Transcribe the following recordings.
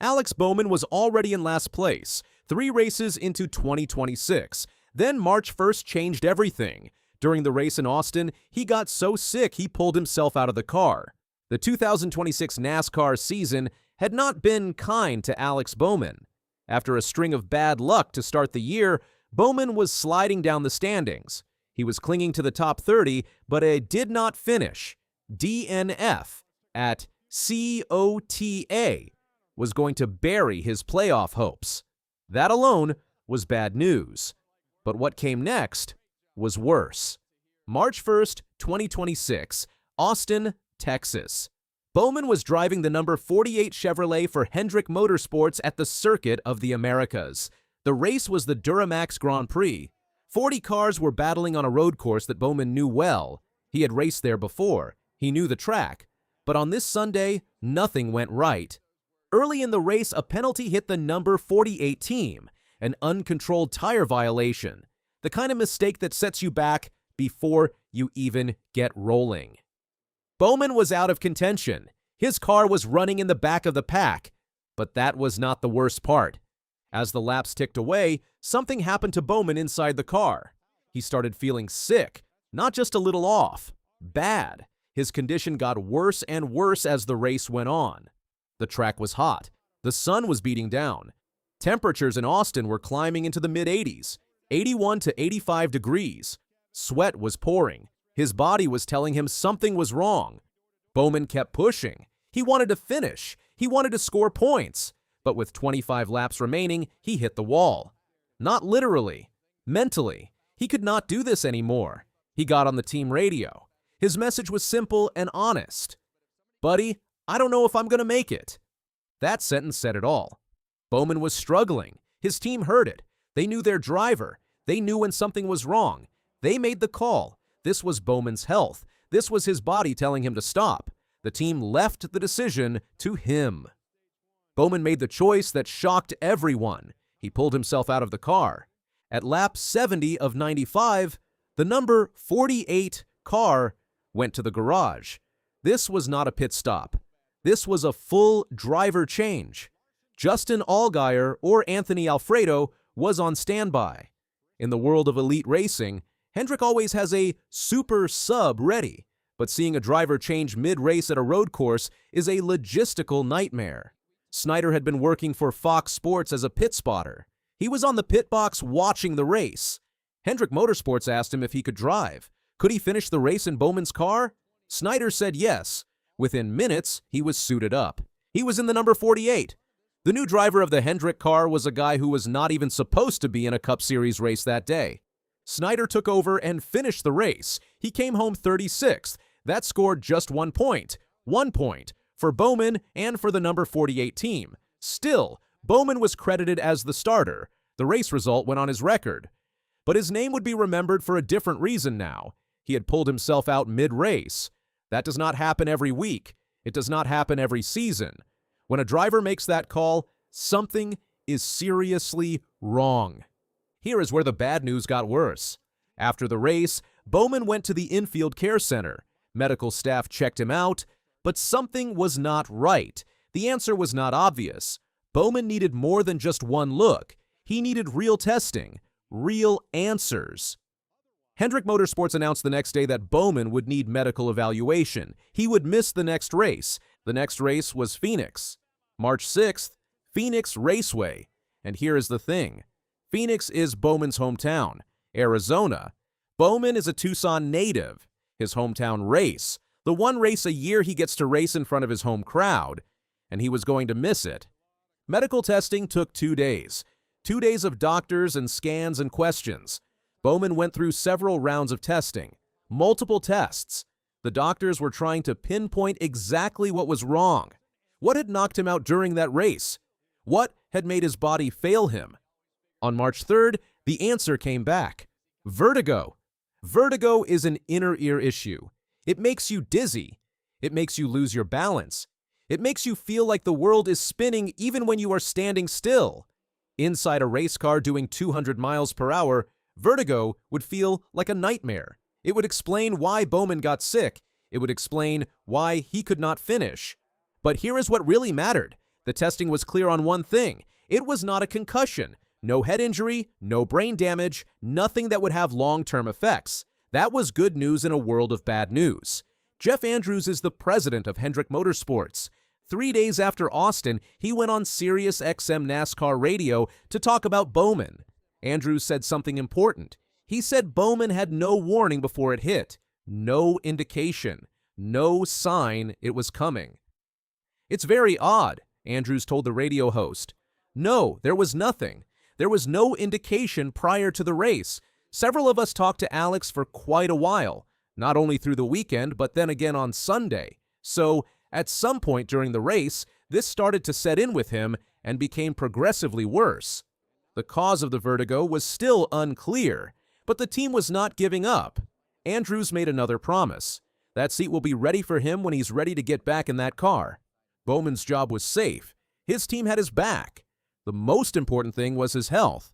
Alex Bowman was already in last place, 3 races into 2026. Then March 1st changed everything. During the race in Austin, he got so sick he pulled himself out of the car. The 2026 NASCAR season had not been kind to Alex Bowman. After a string of bad luck to start the year, Bowman was sliding down the standings. He was clinging to the top 30, but did not finish. DNF at COTA was going to bury his playoff hopes. That alone was bad news. But what came next was worse. March 1st, 2026, Austin, Texas. Bowman was driving the number 48 Chevrolet for Hendrick Motorsports at the Circuit of the Americas. The race was the Duramax Grand Prix. 40 cars were battling on a road course that Bowman knew well. He had raced there before. He knew the track. But on this Sunday, nothing went right. Early in the race, a penalty hit the number 48 team, an uncontrolled tire violation, the kind of mistake that sets you back before you even get rolling. Bowman was out of contention. His car was running in the back of the pack, but that was not the worst part. As the laps ticked away, something happened to Bowman inside the car. He started feeling sick, not just a little off, bad. His condition got worse and worse as the race went on. The track was hot. The sun was beating down. Temperatures in Austin were climbing into the mid-80s, 81 to 85 degrees. Sweat was pouring. His body was telling him something was wrong. Bowman kept pushing. He wanted to finish. He wanted to score points. But with 25 laps remaining, he hit the wall. Not literally. Mentally. He could not do this anymore. He got on the team radio. His message was simple and honest. "Buddy, I don't know if I'm going to make it." That sentence said it all. Bowman was struggling. His team heard it. They knew their driver. They knew when something was wrong. They made the call. This was Bowman's health. This was his body telling him to stop. The team left the decision to him. Bowman made the choice that shocked everyone. He pulled himself out of the car. At lap 70 of 95, the number 48 car went to the garage. This was not a pit stop. This was a full driver change. Justin Allgaier or Anthony Alfredo was on standby. In the world of elite racing, Hendrick always has a super sub ready, but seeing a driver change mid-race at a road course is a logistical nightmare. Snyder had been working for Fox Sports as a pit spotter. He was on the pit box watching the race. Hendrick Motorsports asked him if he could drive. Could he finish the race in Bowman's car? Snyder said yes. Within minutes, he was suited up. He was in the number 48. The new driver of the Hendrick car was a guy who was not even supposed to be in a Cup Series race that day. Snyder took over and finished the race. He came home 36th. That scored just 1 point. 1 point for Bowman and for the number 48 team. Still, Bowman was credited as the starter. The race result went on his record. But his name would be remembered for a different reason now. He had pulled himself out mid-race. That does not happen every week. It does not happen every season. When a driver makes that call, something is seriously wrong. Here is where the bad news got worse. After the race, Bowman went to the infield care center. Medical staff checked him out, but something was not right. The answer was not obvious. Bowman needed more than just one look. He needed real testing, real answers. Hendrick Motorsports announced the next day that Bowman would need medical evaluation. He would miss the next race. The next race was Phoenix. March 6th, Phoenix Raceway. And here is the thing. Phoenix is Bowman's hometown, Arizona. Bowman is a Tucson native. His hometown race, the one race a year he gets to race in front of his home crowd, and he was going to miss it. Medical testing took 2 days. 2 days of doctors and scans and questions. Bowman went through several rounds of testing, multiple tests. The doctors were trying to pinpoint exactly what was wrong. What had knocked him out during that race? What had made his body fail him? On March 3rd, the answer came back. Vertigo. Vertigo is an inner ear issue. It makes you dizzy. It makes you lose your balance. It makes you feel like the world is spinning even when you are standing still. Inside a race car doing 200 miles per hour, vertigo would feel like a nightmare. It would explain why Bowman got sick. It would explain why he could not finish. But here is what really mattered. The testing was clear on one thing. It was not a concussion. No head injury, no brain damage, nothing that would have long-term effects. That was good news in a world of bad news. Jeff Andrews is the president of Hendrick Motorsports. 3 days after Austin, he went on Sirius XM NASCAR radio to talk about Bowman. Andrews said something important. He said Bowman had no warning before it hit, no indication, no sign it was coming. "It's very odd," Andrews told the radio host. "No, there was nothing. There was no indication prior to the race. Several of us talked to Alex for quite a while, not only through the weekend, but then again on Sunday. So, at some point during the race, this started to set in with him and became progressively worse." The cause of the vertigo was still unclear, but the team was not giving up. Andrews made another promise. That seat will be ready for him when he's ready to get back in that car. Bowman's job was safe. His team had his back. The most important thing was his health.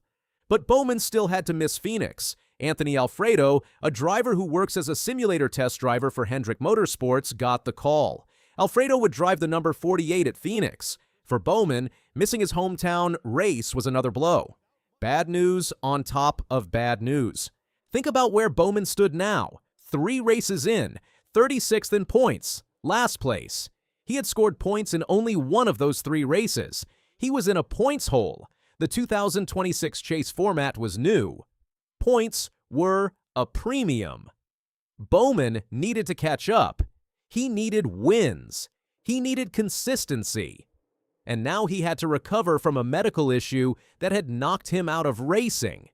But Bowman still had to miss Phoenix. Anthony Alfredo, a driver who works as a simulator test driver for Hendrick Motorsports, got the call. Alfredo would drive the number 48 at Phoenix. For Bowman, missing his hometown race was another blow. Bad news on top of bad news. Think about where Bowman stood now. 3 races in, 36th in points, last place. He had scored points in only one of those 3 races. He was in a points hole. The 2026 chase format was new. Points were a premium. Bowman needed to catch up. He needed wins. He needed consistency. And now he had to recover from a medical issue that had knocked him out of racing.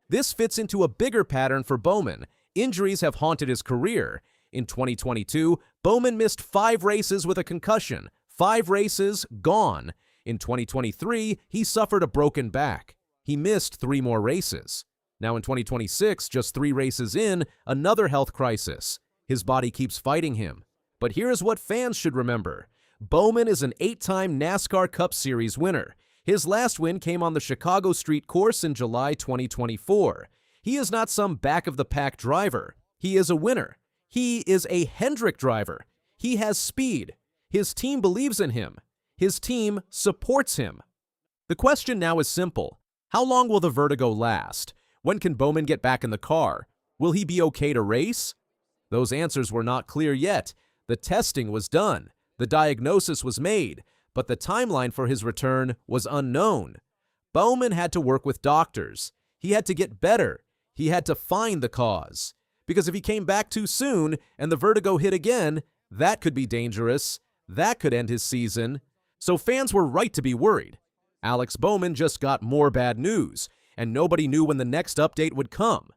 This fits into a bigger pattern for Bowman. Injuries have haunted his career. In 2022, Bowman missed 5 races with a concussion. 5 races gone. In 2023, he suffered a broken back. He missed 3 more races. Now in 2026, just 3 races in, another health crisis. His body keeps fighting him. But here's what fans should remember. Bowman is an 8-time NASCAR Cup Series winner. His last win came on the Chicago Street Course in July 2024. He is not some back-of-the-pack driver. He is a winner. He is a Hendrick driver. He has speed. His team believes in him. His team supports him. The question now is simple. How long will the vertigo last? When can Bowman get back in the car? Will he be okay to race? Those answers were not clear yet. The testing was done. The diagnosis was made, but the timeline for his return was unknown. Bowman had to work with doctors. He had to get better. He had to find the cause. Because if he came back too soon and the vertigo hit again, that could be dangerous. That could end his season. So fans were right to be worried. Alex Bowman just got more bad news, and nobody knew when the next update would come.